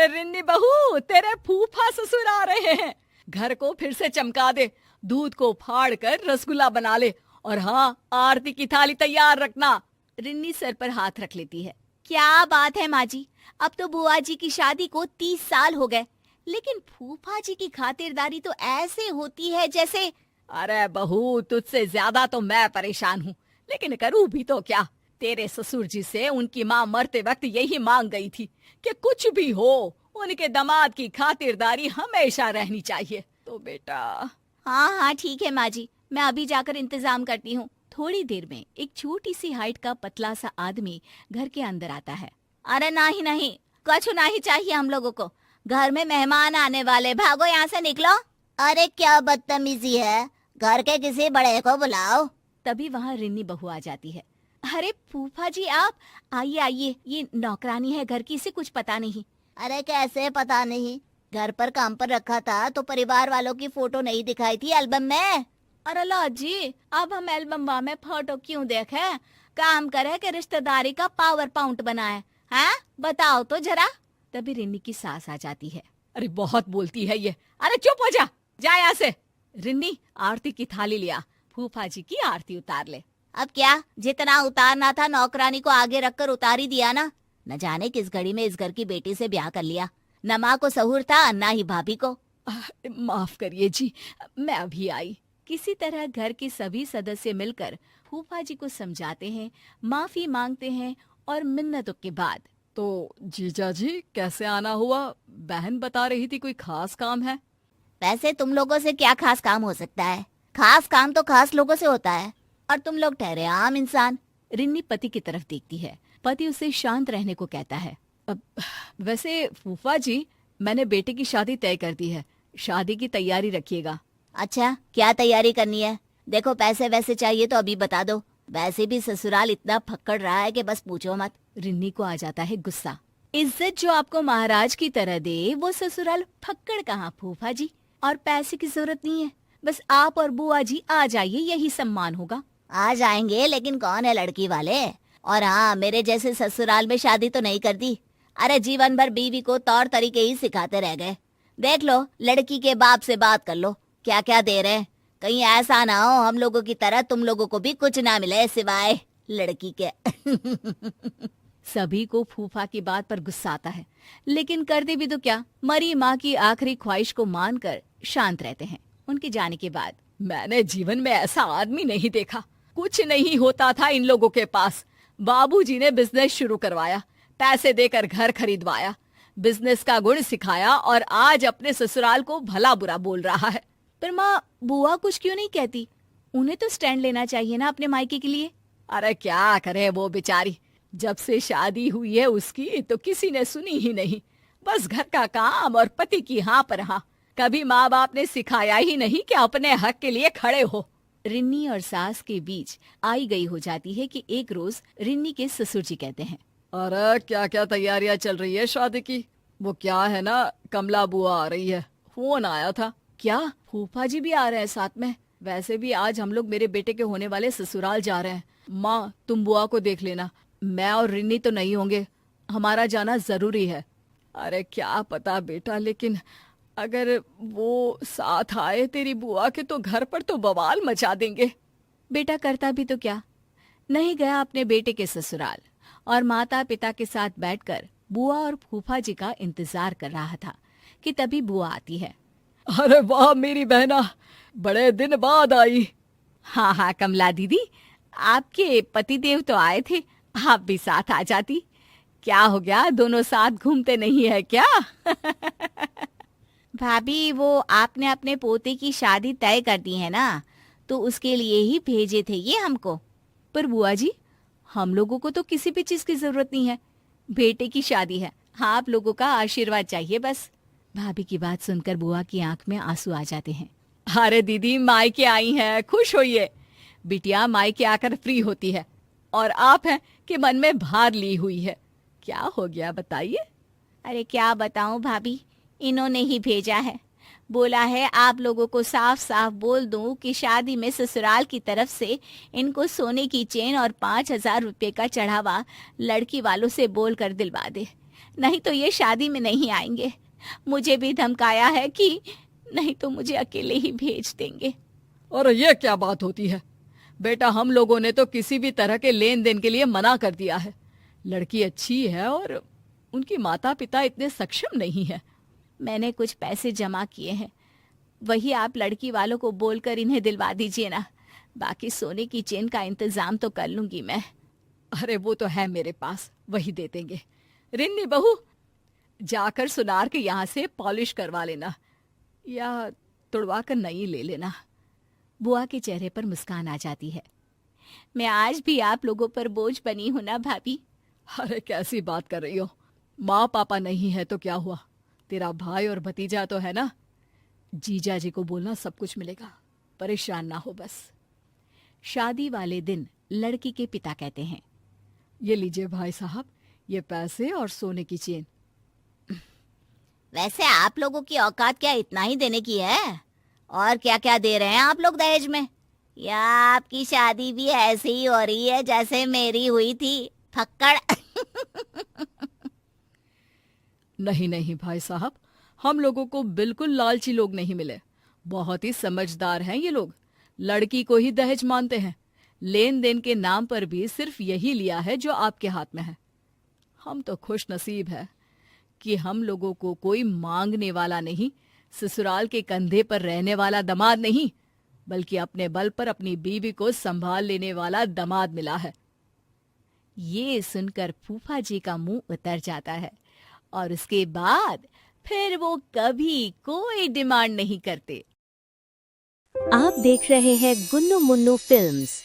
अरे रिन्नी बहू, तेरे फूफा ससुर आ रहे हैं। घर को फिर से चमका दे, दूध को फाड़ कर रसगुल्ला बना ले, और हाँ, आरती की थाली तैयार रखना। रिन्नी सर पर हाथ रख लेती है। क्या बात है माँ जी, अब तो बुआ जी की शादी को 30 साल हो गए, लेकिन फूफा जी की खातिरदारी तो ऐसे होती है जैसे। अरे बहू, तुझसे ज्यादा तो मैं परेशान हूँ, लेकिन करूँ भी तो क्या। तेरे ससुर जी से उनकी माँ मरते वक्त यही मांग गई थी कि कुछ भी हो, उनके दामाद की खातिरदारी हमेशा रहनी चाहिए। तो बेटा। हाँ हाँ ठीक है माँ जी, मैं अभी जाकर इंतजाम करती हूँ। थोड़ी देर में एक छोटी सी हाइट का पतला सा आदमी घर के अंदर आता है। अरे नहीं नहीं, कुछ नहीं चाहिए हम लोगों को, घर में मेहमान आने वाले, भागो यहाँ से निकलो। अरे क्या बदतमीजी है, घर के किसी बड़े को बुलाओ। तभी वहाँ रिन्नी बहू आ जाती है। अरे फूफा जी आप आइए आइए, ये नौकरानी है घर की, इसे कुछ पता नहीं। अरे कैसे पता नहीं, घर पर काम पर रखा था तो परिवार वालों की फोटो नहीं दिखाई थी एल्बम में। अरे लो जी, अब हम एल्बम में फोटो क्यों देखे, काम करे कि रिश्तेदारी का पावर पॉइंट बनाए, हैं? बताओ तो जरा। तभी रिन्नी की सास आ जाती है। अरे बहुत बोलती है ये, अरे चुप हो जा यहाँ से। रिन्नी, आरती की थाली लिया, फूफा जी की आरती उतार ले। अब क्या, जितना उतारना था नौकरानी को आगे रखकर उतार ही दिया ना। न जाने किस घड़ी में इस घर की बेटी से ब्याह कर लिया, न माँ को सहूर था न ही भाभी को। माफ करिए जी, मैं अभी आई। किसी तरह घर के सभी सदस्य मिलकर फूफा जी को समझाते हैं, माफी मांगते हैं और मिन्नतों के बाद। तो जीजा जी कैसे आना हुआ? बहन बता रही थी कोई खास काम है। वैसे तुम लोगों से क्या खास काम हो सकता है, खास काम तो खास लोगों से होता है, और तुम लोग ठहरे आम इंसान। रिन्नी पति की तरफ देखती है। पति उसे शांत रहने को कहता है। वैसे फूफा जी, मैंने बेटे की शादी तय कर दी है, शादी की तैयारी रखिएगा। अच्छा, क्या तैयारी करनी है? देखो पैसे वैसे चाहिए तो अभी बता दो, वैसे भी ससुराल इतना फक्कड़ रहा है कि बस पूछो मत। रिन्नी को आ जाता है गुस्सा। इज्जत जो आपको महाराज की तरह दे, वो ससुराल फक्कड़ कहाँ फूफा जी, और पैसे की जरूरत नहीं है, बस आप और बुआ जी आ जाइए, यही सम्मान होगा। आ जाएंगे, लेकिन कौन है लड़की वाले? और हाँ, मेरे जैसे ससुराल में शादी तो नहीं कर दी। अरे जीवन भर बीवी को तौर तरीके ही सिखाते रह गए। देख लो, लड़की के बाप से बात कर लो, क्या क्या दे रहे हैं। कहीं ऐसा ना हो हम लोगों की तरह तुम लोगों को भी कुछ ना मिले सिवाय लड़की के। सभी को फूफा की बात पर गुस्सा आता है, लेकिन करते भी तो क्या, मरी माँ की आखिरी ख्वाहिश को मानकर शांत रहते हैं। उनके जाने के बाद मैंने जीवन में ऐसा आदमी नहीं देखा, कुछ नहीं होता था इन लोगों के पास। बाबूजी ने बिजनेस शुरू करवाया, पैसे देकर घर खरीदवाया, बिजनेस का गुण सिखाया, और आज अपने ससुराल को भला बुरा बोल रहा है। पर माँ, बुआ कुछ क्यों नहीं कहती? उन्हें तो स्टैंड लेना चाहिए ना अपने मायके के लिए। अरे क्या करे वो बेचारी, जब से शादी हुई है उसकी तो किसी ने सुनी ही नहीं। बस घर का काम और पति की हाँ पर हाँ। कभी माँ बाप ने सिखाया ही नहीं कि अपने हक के लिए खड़े हो। रिन्नी और सास के बीच आई गई हो जाती है कि एक रोज रिन्नी के ससुर जी कहते हैं, अरे क्या क्या तैयारियां चल रही है शादी की? वो क्या है ना, कमला बुआ आ रही है, फोन आया था। क्या फूफा जी भी आ रहे हैं साथ में? वैसे भी आज हम लोग मेरे बेटे के होने वाले ससुराल जा रहे हैं। माँ, तुम बुआ को देख लेना, मैं और रिन्नी तो नहीं होंगे, हमारा जाना जरूरी है। अरे क्या पता बेटा, लेकिन अगर वो साथ आए तेरी बुआ के तो घर पर तो बवाल मचा देंगे। बेटा करता भी तो क्या, नहीं गया अपने बेटे के ससुराल और माता पिता के साथ बैठकर बुआ और फूफा जी का इंतजार कर रहा था कि तभी बुआ आती है। अरे वाह मेरी बहना, बड़े दिन बाद आई। हाँ हाँ कमला दीदी, आपके पतिदेव तो आए थे, आप भी साथ आ जाती। क्या हो गया, दोनों साथ घूमते नहीं है क्या? भाभी, वो आपने अपने पोते की शादी तय कर दी है ना, तो उसके लिए ही भेजे थे ये हमको। पर बुआ जी, हम लोगों को तो किसी भी चीज की जरूरत नहीं है, बेटे की शादी है, हाँ आप लोगों का आशीर्वाद चाहिए बस। भाभी की बात सुनकर बुआ की आंख में आंसू आ जाते हैं। अरे दीदी, मायके आई हैं, खुश होइए। बिटिया मायके आकर फ्री होती है, और आप हैं कि मन में भार ली हुई है। क्या हो गया बताइए? अरे क्या बताऊं भाभी, इन्होंने ही भेजा है, बोला है आप लोगों को साफ साफ बोल दूं कि शादी में ससुराल की तरफ से इनको सोने की चेन और 5,000 रुपये का चढ़ावा लड़की वालों से बोल कर दिलवा दे। नहीं तो ये शादी में नहीं आएंगे। मुझे भी धमकाया है कि नहीं तो मुझे अकेले ही भेज देंगे। और ये क्या बात होती है बेटा, हम लोगों ने तो किसी भी तरह के लेन देन के लिए मना कर दिया है। लड़की अच्छी है और उनकी माता पिता इतने सक्षम नहीं है। मैंने कुछ पैसे जमा किए हैं, वही आप लड़की वालों को बोलकर इन्हें दिलवा दीजिए ना। बाकी सोने की चेन का इंतजाम तो कर लूंगी मैं। अरे वो तो है मेरे पास, वही दे देंगे। रिन्नी बहू, जाकर सुनार के यहाँ से पॉलिश करवा लेना या तुड़वा कर नई ले लेना। बुआ के चेहरे पर मुस्कान आ जाती है। मैं आज भी आप लोगों पर बोझ बनी हूं ना भाभी। अरे कैसी बात कर रही हो, माँ पापा नहीं है तो क्या हुआ, तेरा भाई और भतीजा तो है ना। जीजा जी को बोलना सब कुछ मिलेगा, परेशान ना हो बस। शादी वाले दिन लड़की के पिता कहते हैं, ये लीजिए भाई साहब, ये पैसे और सोने की चेन। वैसे आप लोगों की औकात क्या इतना ही देने की है? और क्या क्या दे रहे हैं आप लोग दहेज में? या आपकी शादी भी ऐसे ही हो रही है जैसे मेरी हुई थी, फक्कड़? नहीं नहीं भाई साहब, हम लोगों को बिल्कुल लालची लोग नहीं मिले। बहुत ही समझदार हैं ये लोग, लड़की को ही दहेज मानते हैं। लेन देन के नाम पर भी सिर्फ यही लिया है जो आपके हाथ में है। हम तो खुश नसीब है कि हम लोगों को कोई मांगने वाला नहीं, ससुराल के कंधे पर रहने वाला दामाद नहीं, बल्कि अपने बल पर अपनी बीवी को संभाल लेने वाला दामाद मिला है। ये सुनकर फूफा जी का मुंह उतर जाता है और उसके बाद फिर वो कभी कोई डिमांड नहीं करते। आप देख रहे हैं गुन्नू मुन्नू फिल्म्स।